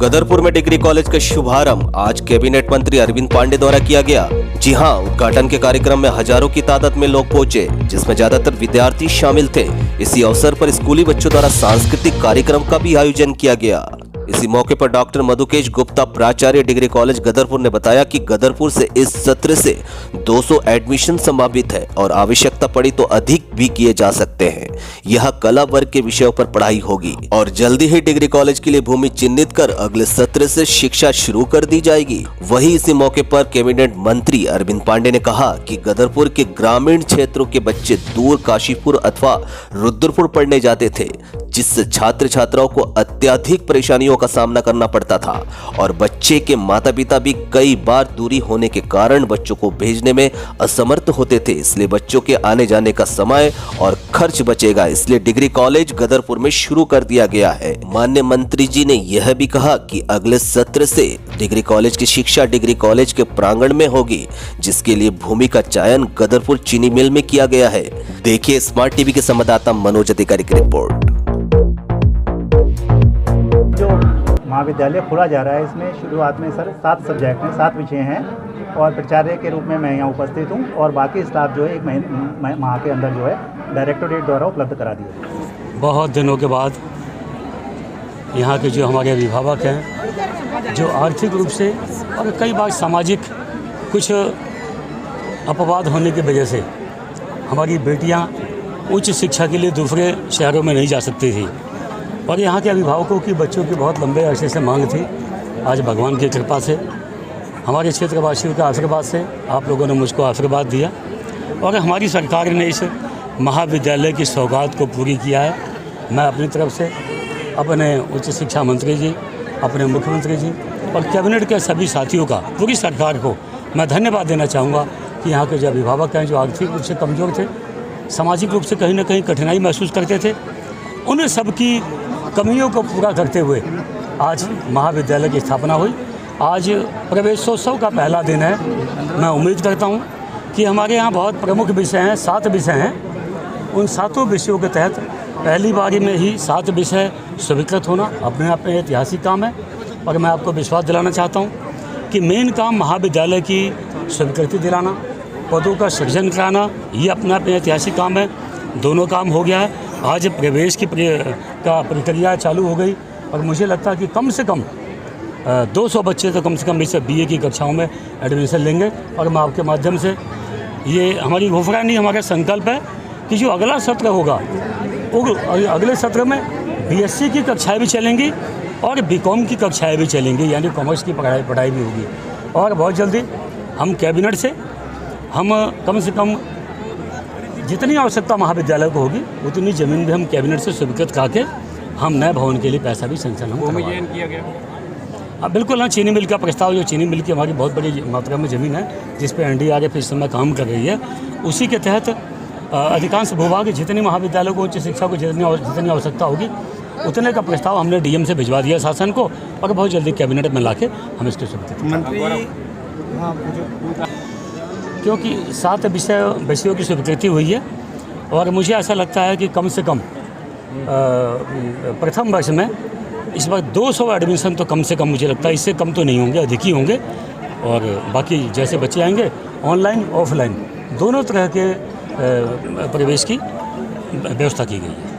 गदरपुर में degree college का शुभारंभ आज कैबिनेट मंत्री अरविंद पांडे द्वारा किया गया। जी हां, उद्घाटन के कार्यक्रम में हजारों की तादाद में लोग पहुंचे, जिसमें ज्यादातर विद्यार्थी शामिल थे। इसी अवसर पर स्कूली बच्चों द्वारा सांस्कृतिक कार्यक्रम का भी आयोजन किया गया। इसी मौके पर डॉक्टर मधुकेश गुप्ता, प्राचार्य डिग्री कॉलेज गदरपुर ने बताया कि गदरपुर से इस सत्र से 200 एडमिशन संभावित है और आवश्यकता पड़ी तो अधिक भी किए जा सकते हैं। यह कला वर्ग के विषयों पर पढ़ाई होगी और जल्दी ही डिग्री कॉलेज के लिए भूमि चिन्हित कर अगले सत्र से शिक्षा शुरू कर दी जाएगी। वहीं इसी मौके पर कैबिनेट मंत्री अरविंद पांडे ने कहा कि गदरपुर के ग्रामीण क्षेत्रों के बच्चे दूर काशीपुर अथवा रुद्रपुर पढ़ने जाते थे, जिससे छात्र छात्राओं को अत्यधिक परेशानियों का सामना करना पड़ता था और बच्चे के माता पिता भी कई बार दूरी होने के कारण बच्चों को भेजने में असमर्थ होते थे। इसलिए बच्चों के आने जाने का समय और खर्च बचेगा, इसलिए डिग्री कॉलेज गदरपुर में शुरू कर दिया गया है। माननीय मंत्री जी ने यह भी कहा कि अगले सत्र से डिग्री कॉलेज की शिक्षा डिग्री कॉलेज के प्रांगण में होगी, जिसके लिए भूमि का चयन गदरपुर चीनी मिल में किया गया है। देखिए स्मार्ट टीवी के संवाददाता मनोज अधिकारी की रिपोर्ट। जो महाविद्यालय खोला जा रहा है, इसमें शुरुआत में सर 7 सब्जेक्ट हैं, 7 विषय हैं और प्राचार्य के रूप में मैं यहाँ उपस्थित हूँ और बाकी स्टाफ जो है एक माह के अंदर जो है डायरेक्टरेट द्वारा उपलब्ध करा दिया। बहुत दिनों के बाद यहाँ के जो हमारे अभिभावक हैं, जो आर्थिक रूप से और कई बार सामाजिक कुछ अपवाद होने की वजह से हमारी बेटियाँ उच्च शिक्षा के लिए दूसरे शहरों में नहीं जा सकती थी और यहाँ के अभिभावकों की बच्चों की बहुत लंबे अरसे से मांग थी। आज भगवान की कृपा से, हमारे क्षेत्रवासियों के आशीर्वाद से आप लोगों ने मुझको आशीर्वाद दिया और हमारी सरकार ने इस महाविद्यालय की सौगात को पूरी किया है। मैं अपनी तरफ से अपने उच्च शिक्षा मंत्री जी, अपने मुख्यमंत्री जी और कैबिनेट के सभी साथियों का, पूरी सरकार को मैं धन्यवाद देना चाहूँगा कि यहाँ के जो अभिभावक हैं, जो आर्थिक रूप से कमज़ोर थे, सामाजिक रूप से कहीं ना कहीं कठिनाई महसूस करते थे, उन सब की कमियों को पूरा करते हुए आज महाविद्यालय की स्थापना हुई। आज प्रवेशोत्सव का पहला दिन है। मैं उम्मीद करता हूँ कि हमारे यहाँ बहुत प्रमुख विषय हैं, 7 विषय हैं। उन 7 विषयों के तहत पहली बारी में ही 7 विषय स्वीकृत होना अपने आप में ऐतिहासिक काम है और मैं आपको विश्वास दिलाना चाहता हूँ कि मेन काम महाविद्यालय की स्वीकृति दिलाना, पदों का सृजन कराना, ये अपने आप में ऐतिहासिक काम है। दोनों काम हो गया है। आज प्रवेश की प्रक्रिया चालू हो गई और मुझे लगता है कि कम से कम 200 बच्चे तो कम से कम इस BA की कक्षाओं में एडमिशन लेंगे और मैं आपके माध्यम से, ये हमारी घोषणा नहीं, हमारा संकल्प है कि जो अगला सत्र होगा वो अगले सत्र में BSc की कक्षाएं भी चलेंगी और BCom की कक्षाएं भी चलेंगी, यानी कॉमर्स की पढ़ाई भी होगी। और बहुत जल्दी हम कैबिनेट से कम से कम जितनी आवश्यकता महाविद्यालय को होगी उतनी ज़मीन भी हम कैबिनेट से स्वीकृत करके हम नए भवन के लिए पैसा भी सेंक्शन किया गया। बिल्कुल हाँ, चीनी मिल का प्रस्ताव, जो चीनी मिल की हमारी बहुत बड़ी मात्रा में ज़मीन है जिस पे NDRF इस समय काम कर रही है, उसी के तहत अधिकांश भूभाग जितनी महाविद्यालय को उच्च शिक्षा को जितनी आवश्यकता होगी उतने का प्रस्ताव हमने DM से भिजवा दिया शासन को और बहुत जल्दी कैबिनेट में लाके हम इसकी स्वीकृति, क्योंकि 7 विषयों की स्वीकृति हुई है और मुझे ऐसा लगता है कि कम से कम प्रथम वर्ष में इस बार 200 एडमिशन तो कम से कम, मुझे लगता है इससे कम तो नहीं होंगे, अधिक ही होंगे। और बाकी जैसे बच्चे आएंगे ऑनलाइन ऑफलाइन दोनों तरह के प्रवेश की व्यवस्था की गई है।